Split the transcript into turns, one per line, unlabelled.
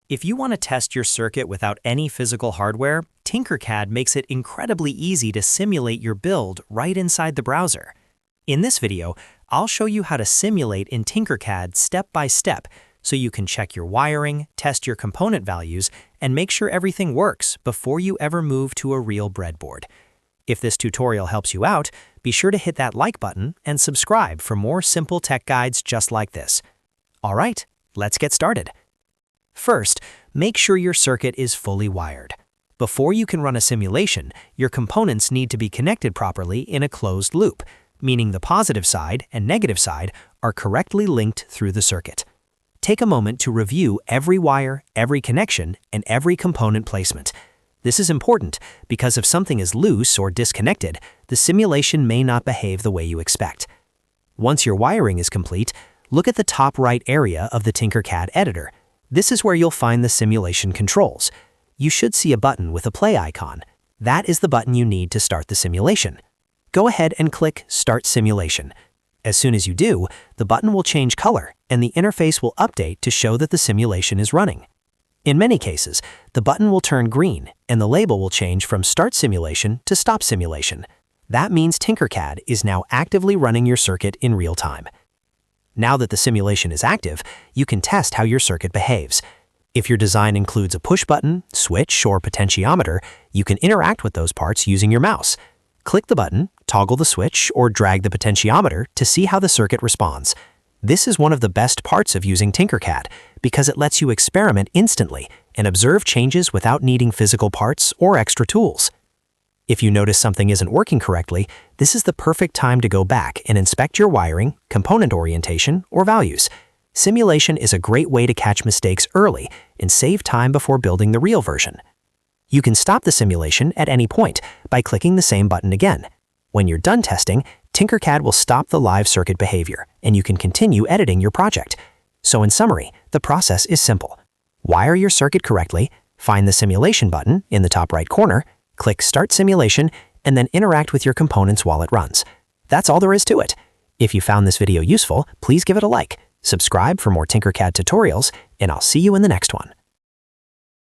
If you want to test your circuit without any physical hardware, Tinkercad makes it incredibly easy to simulate your build right inside the browser. In this video, I'll show you how to simulate in Tinkercad step by step so you can check your wiring, test your component values, and make sure everything works before you ever move to a real breadboard. If this tutorial helps you out, be sure to hit that like button and subscribe for more simple tech guides just like this. All right, let's get started. First, make sure your circuit is fully wired. Before you can run a simulation, your components need to be connected properly in a closed loop, meaning the positive side and negative side are correctly linked through the circuit. Take a moment to review every wire, every connection, and every component placement. This is important because if something is loose or disconnected, the simulation may not behave the way you expect. Once your wiring is complete, look at the top right area of the Tinkercad editor. This is where you'll find the simulation controls. You should see a button with a play icon. That is the button you need to start the simulation. Go ahead and click Start Simulation. As soon as you do, the button will change color and the interface will update to show that the simulation is running. In many cases, the button will turn green and the label will change from Start Simulation to Stop Simulation. That means Tinkercad is now actively running your circuit in real time. Now that the simulation is active, you can test how your circuit behaves. If your design includes a push button, switch, or potentiometer, you can interact with those parts using your mouse. Click the button, toggle the switch, or drag the potentiometer to see how the circuit responds. This is one of the best parts of using Tinkercad because it lets you experiment instantly and observe changes without needing physical parts or extra tools. If you notice something isn't working correctly, this is the perfect time to go back and inspect your wiring, component orientation, or values. Simulation is a great way to catch mistakes early and save time before building the real version. You can stop the simulation at any point by clicking the same button again. When you're done testing, Tinkercad will stop the live circuit behavior, and you can continue editing your project. So in summary, the process is simple. Wire your circuit correctly, find the simulation button in the top right corner, click Start Simulation, and then interact with your components while it runs. That's all there is to it. If you found this video useful, please give it a like, subscribe for more Tinkercad tutorials, and I'll see you in the next one.